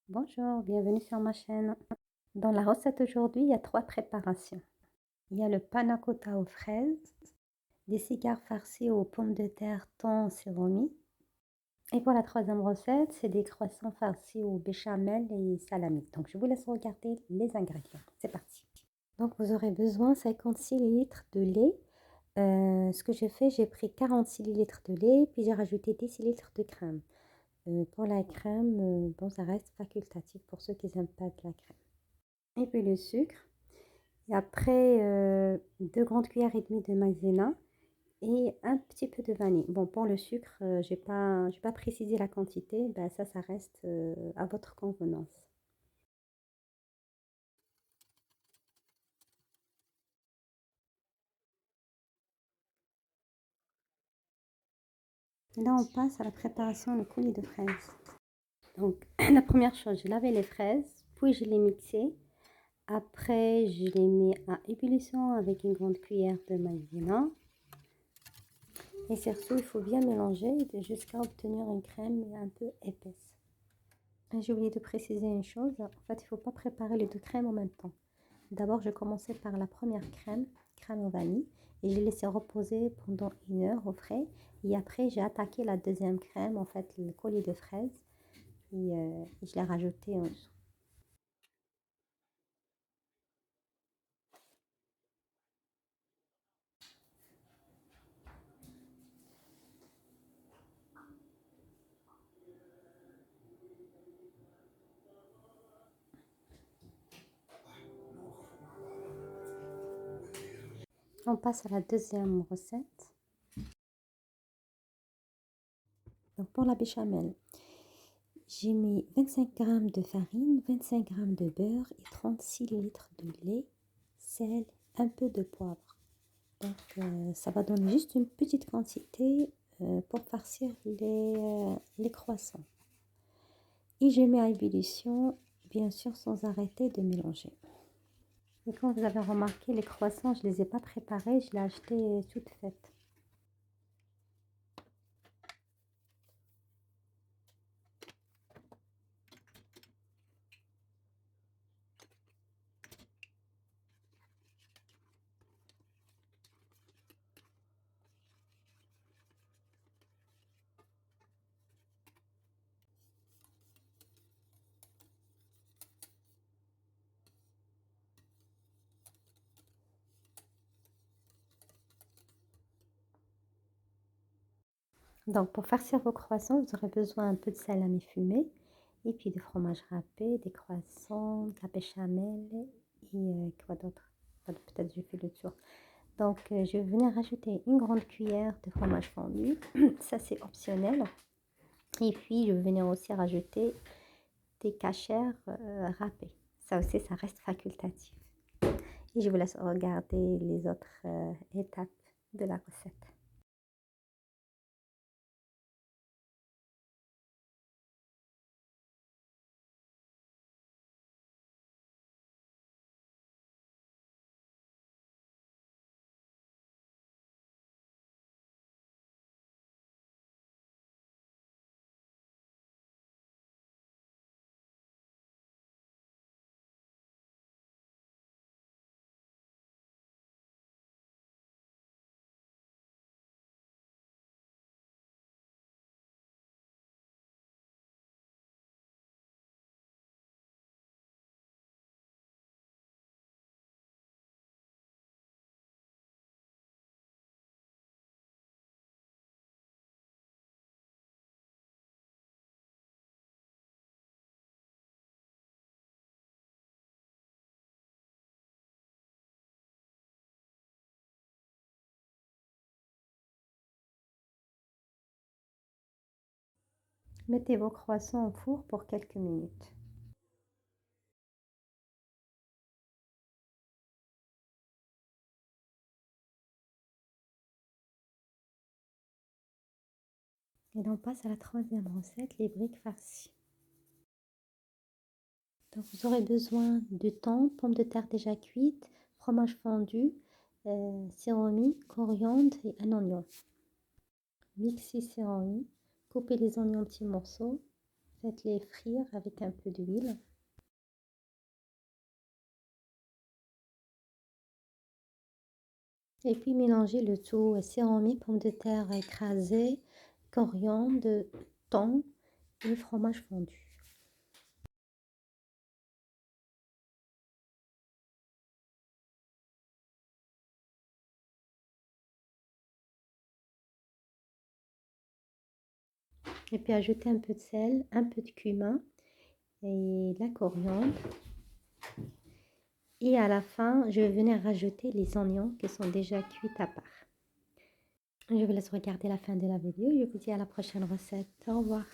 Bonjour, bienvenue sur ma chaîne. Dans la recette aujourd'hui, il y a trois préparations. Il y a le panna cotta aux fraises, des cigares farcis aux pommes de terre, thon, surimi. Et pour la troisième recette, c'est des croissants farcis au béchamel et salami. Donc je vous laisse regarder les ingrédients. C'est parti. Donc vous aurez besoin de 56 litres de lait. Ce que j'ai fait, j'ai pris 46 litres de lait, puis j'ai rajouté 10 litres de crème. Pour la crème, bon, ça reste facultatif pour ceux qui n'aiment pas de la crème. Et puis le sucre. Et après, 2 grandes cuillères et demie de maïzena et un petit peu de vanille. Bon, pour le sucre, j'ai pas précisé la quantité. Ben, ça reste à votre convenance. Là, on passe à la préparation du coulis de fraises. Donc, la première chose, je lavais les fraises, puis je les mixais. Après, je les mets à ébullition avec une grande cuillère de maïzena. Et surtout, il faut bien mélanger jusqu'à obtenir une crème un peu épaisse. J'ai oublié de préciser une chose. En fait, il ne faut pas préparer les deux crèmes en même temps. D'abord, je commençais par la première crème, crème au vanille, et j'ai laissé reposer pendant 1 heure au frais. Et après, j'ai attaqué la deuxième crème, en fait, le coulis de fraises, et je l'ai rajouté en dessous. On passe à la deuxième recette. Donc, pour la béchamel, j'ai mis 25 g de farine, 25 g de beurre et 36 litres de lait, sel, un peu de poivre. Donc, ça va donner juste une petite quantité pour farcir les croissants. Et je mets à ébullition, bien sûr, sans arrêter de mélanger. Et comme vous avez remarqué, les croissants, je ne les ai pas préparés, je les ai achetés toutes faites. Donc, pour farcir vos croissants, vous aurez besoin un peu de salami fumé, et puis de fromage râpé, des croissants, de la béchamel, et quoi d'autre? Peut-être j'ai fait le tour. Donc, je vais venir rajouter une grande cuillère de fromage fondu. Ça, c'est optionnel. Et puis, je vais venir aussi rajouter des cachères râpées. Ça aussi, ça reste facultatif. Et je vous laisse regarder les autres étapes de la recette. Mettez vos croissants au four pour quelques minutes. Et là, on passe à la troisième recette, les briques farcies. Donc, vous aurez besoin de thon, pommes de terre déjà cuites, fromage fondu, surimi, coriandre et un oignon. Mixez surimi, coupez les oignons en petits morceaux, Faites-les frire avec un peu d'huile. Et puis mélangez le tout, séromi, pommes de terre écrasées, coriandre, thon et fromage fondu. Et puis ajoutez un peu de sel, un peu de cumin et la coriandre. Et à la fin, je vais venir rajouter les oignons qui sont déjà cuits à part. Je vous laisse regarder la fin de la vidéo. Je vous dis à la prochaine recette. Au revoir.